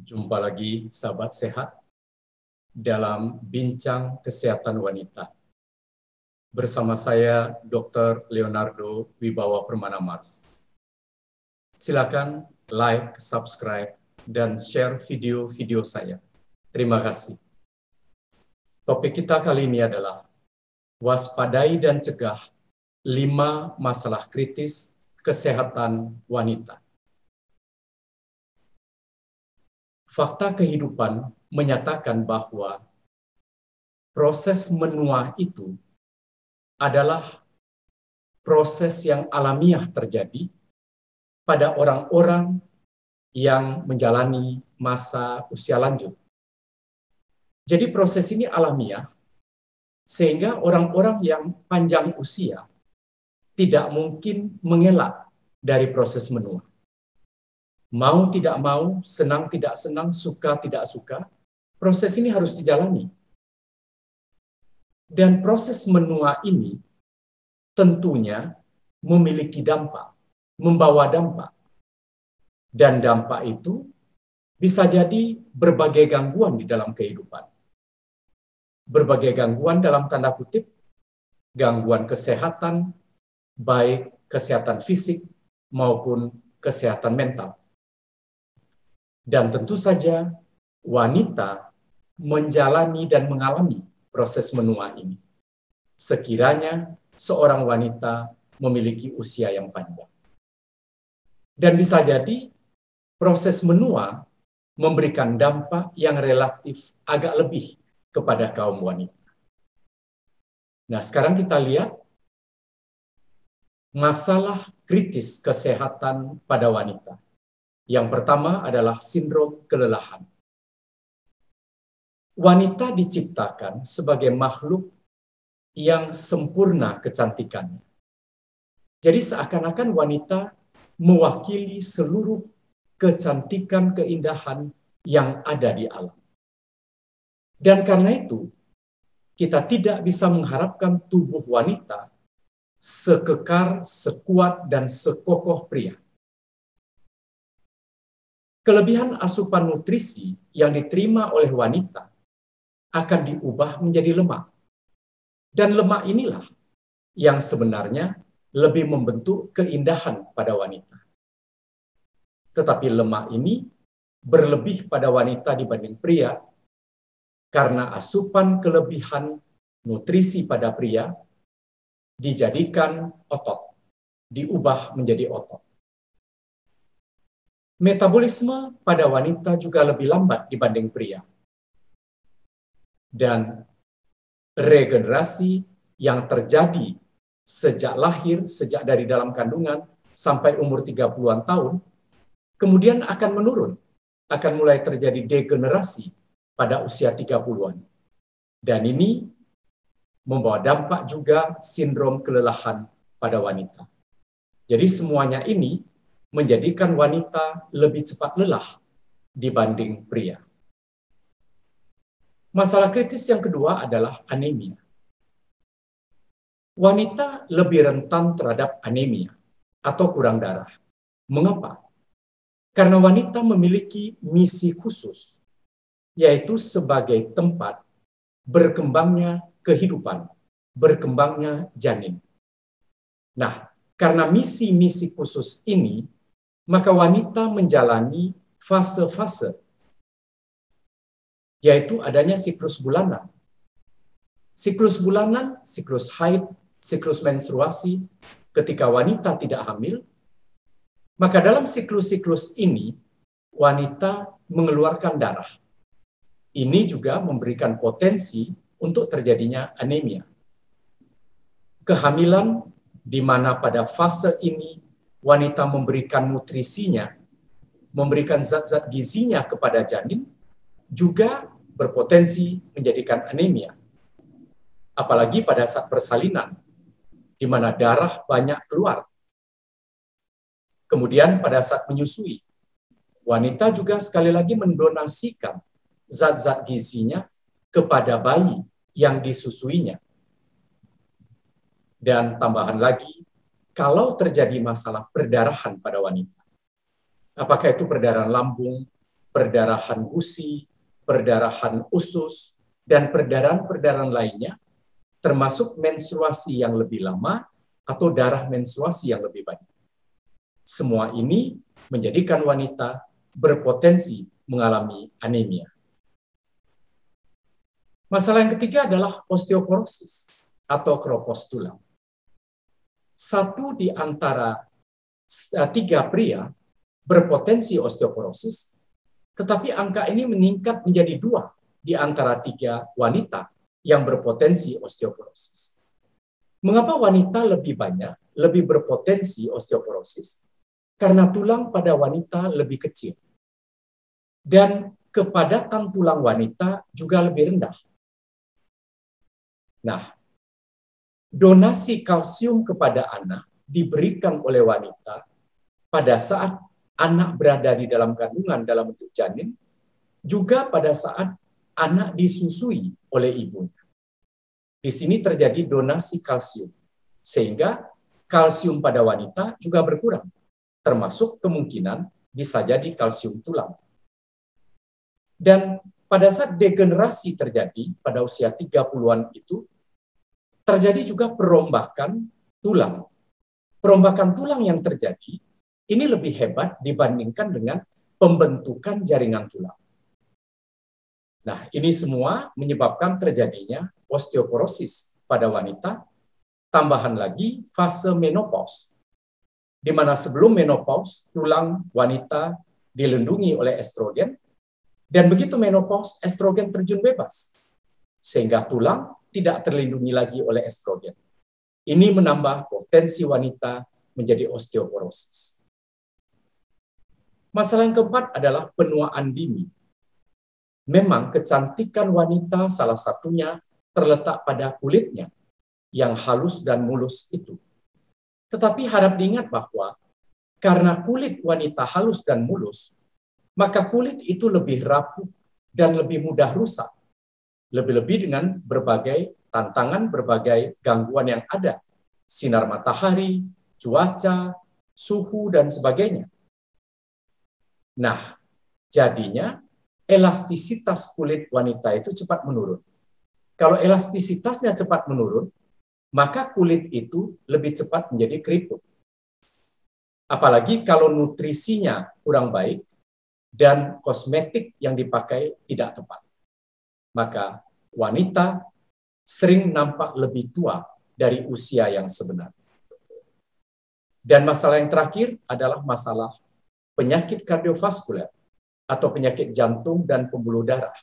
Jumpa lagi sahabat sehat dalam Bincang Kesehatan Wanita. Bersama saya Dr. Leonardo Wibawa Permana Mars. Silakan like, subscribe, dan share video-video saya. Terima kasih. Topik kita kali ini adalah waspadai dan cegah 5 masalah kritis kesehatan wanita. Fakta kehidupan menyatakan bahwa proses menua itu adalah proses yang alamiah terjadi pada orang-orang yang menjalani masa usia lanjut. Jadi proses ini alamiah, sehingga orang-orang yang panjang usia tidak mungkin mengelak dari proses menua. Mau tidak mau, senang tidak senang, suka tidak suka, proses ini harus dijalani. Dan proses menua ini tentunya memiliki dampak, membawa dampak. Dan dampak itu bisa jadi berbagai gangguan di dalam kehidupan. Berbagai gangguan dalam tanda kutip, gangguan kesehatan, baik kesehatan fisik maupun kesehatan mental. Dan tentu saja wanita menjalani dan mengalami proses menua ini, sekiranya seorang wanita memiliki usia yang panjang. Dan bisa jadi proses menua memberikan dampak yang relatif agak lebih kepada kaum wanita. Nah, sekarang kita lihat masalah kritis kesehatan pada wanita. Yang pertama adalah sindrom kelelahan. Wanita diciptakan sebagai makhluk yang sempurna kecantikannya. Jadi seakan-akan wanita mewakili seluruh kecantikan, keindahan yang ada di alam. Dan karena itu, kita tidak bisa mengharapkan tubuh wanita sekekar, sekuat, dan sekokoh pria. Kelebihan asupan nutrisi yang diterima oleh wanita akan diubah menjadi lemak. Dan lemak inilah yang sebenarnya lebih membentuk keindahan pada wanita. Tetapi lemak ini berlebih pada wanita dibanding pria karena asupan kelebihan nutrisi pada pria dijadikan otot, diubah menjadi otot. Metabolisme pada wanita juga lebih lambat dibanding pria. Dan regenerasi yang terjadi sejak lahir, sejak dari dalam kandungan sampai umur 30-an tahun, kemudian akan menurun, akan mulai terjadi degenerasi pada usia 30-an. Dan ini membawa dampak juga sindrom kelelahan pada wanita. Jadi semuanya ini menjadikan wanita lebih cepat lelah dibanding pria. Masalah kritis yang kedua adalah anemia. Wanita lebih rentan terhadap anemia atau kurang darah. Mengapa? Karena wanita memiliki misi khusus, yaitu sebagai tempat berkembangnya kehidupan, berkembangnya janin. Nah, karena misi-misi khusus ini, maka wanita menjalani fase-fase, yaitu adanya siklus bulanan. Siklus bulanan, siklus haid, siklus menstruasi, ketika wanita tidak hamil, maka dalam siklus-siklus ini, wanita mengeluarkan darah. Ini juga memberikan potensi untuk terjadinya anemia. Kehamilan, di mana pada fase ini wanita memberikan nutrisinya, memberikan zat-zat gizinya kepada janin, juga berpotensi menjadikan anemia. Apalagi pada saat persalinan, di mana darah banyak keluar. Kemudian pada saat menyusui, wanita juga sekali lagi mendonasikan zat-zat gizinya kepada bayi yang disusuinya. Dan tambahan lagi, kalau terjadi masalah perdarahan pada wanita, apakah itu perdarahan lambung, perdarahan gusi, perdarahan usus, dan perdarahan-perdarahan lainnya, termasuk menstruasi yang lebih lama atau darah menstruasi yang lebih banyak. Semua ini menjadikan wanita berpotensi mengalami anemia. Masalah yang ketiga adalah osteoporosis atau keropos tulang. 1 di antara 3 pria berpotensi osteoporosis, tetapi angka ini meningkat menjadi 2 di antara 3 wanita yang berpotensi osteoporosis. Mengapa wanita lebih banyak, lebih berpotensi osteoporosis? Karena tulang pada wanita lebih kecil. Dan kepadatan tulang wanita juga lebih rendah. Nah, donasi kalsium kepada anak diberikan oleh wanita pada saat anak berada di dalam kandungan dalam bentuk janin, juga pada saat anak disusui oleh ibunya. Di sini terjadi donasi kalsium, sehingga kalsium pada wanita juga berkurang, termasuk kemungkinan bisa jadi kalsium tulang. Dan pada saat degenerasi terjadi pada usia 30-an itu, terjadi juga perombakan tulang. Perombakan tulang yang terjadi, ini lebih hebat dibandingkan dengan pembentukan jaringan tulang. Nah, ini semua menyebabkan terjadinya osteoporosis pada wanita, tambahan lagi fase menopause, di mana sebelum menopause, tulang wanita dilindungi oleh estrogen, dan begitu menopause, estrogen terjun bebas, sehingga tulang tidak terlindungi lagi oleh estrogen. Ini menambah potensi wanita menjadi osteoporosis. Masalah yang keempat adalah penuaan dini. Memang kecantikan wanita salah satunya terletak pada kulitnya yang halus dan mulus itu. Tetapi harap diingat bahwa karena kulit wanita halus dan mulus, maka kulit itu lebih rapuh dan lebih mudah rusak. Lebih-lebih dengan berbagai tantangan, berbagai gangguan yang ada. Sinar matahari, cuaca, suhu, dan sebagainya. Nah, jadinya elastisitas kulit wanita itu cepat menurun. Kalau elastisitasnya cepat menurun, maka kulit itu lebih cepat menjadi keriput. Apalagi kalau nutrisinya kurang baik, dan kosmetik yang dipakai tidak tepat. Maka wanita sering nampak lebih tua dari usia yang sebenarnya. Dan masalah yang terakhir adalah masalah penyakit kardiovaskuler atau penyakit jantung dan pembuluh darah.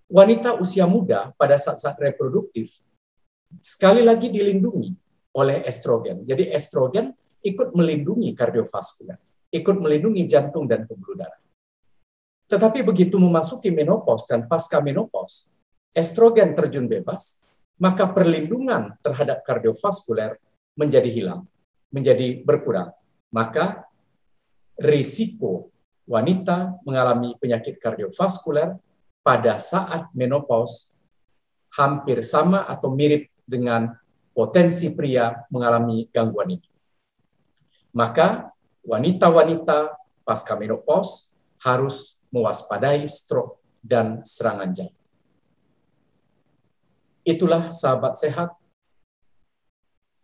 Wanita usia muda pada saat-saat reproduktif sekali lagi dilindungi oleh estrogen. Jadi estrogen ikut melindungi kardiovaskuler, ikut melindungi jantung dan pembuluh darah. Tetapi begitu memasuki menopause dan pasca menopause, estrogen terjun bebas, maka perlindungan terhadap kardiovaskuler menjadi hilang, menjadi berkurang. Maka risiko wanita mengalami penyakit kardiovaskuler pada saat menopause hampir sama atau mirip dengan potensi pria mengalami gangguan ini. Maka wanita-wanita pasca menopause harus mewaspadai stroke dan serangan jantung. Itulah sahabat sehat,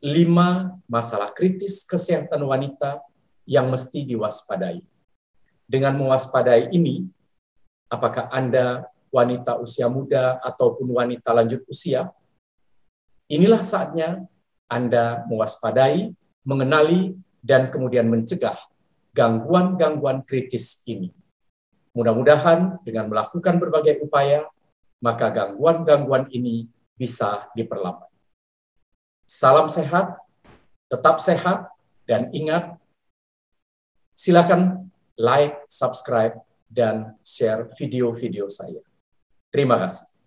5 masalah kritis kesehatan wanita yang mesti diwaspadai. Dengan mewaspadai ini, apakah Anda wanita usia muda ataupun wanita lanjut usia, inilah saatnya Anda mewaspadai, mengenali, dan kemudian mencegah gangguan-gangguan kritis ini. Mudah-mudahan dengan melakukan berbagai upaya, maka gangguan-gangguan ini bisa diperlambat. Salam sehat, tetap sehat, dan ingat, silakan like, subscribe, dan share video-video saya. Terima kasih.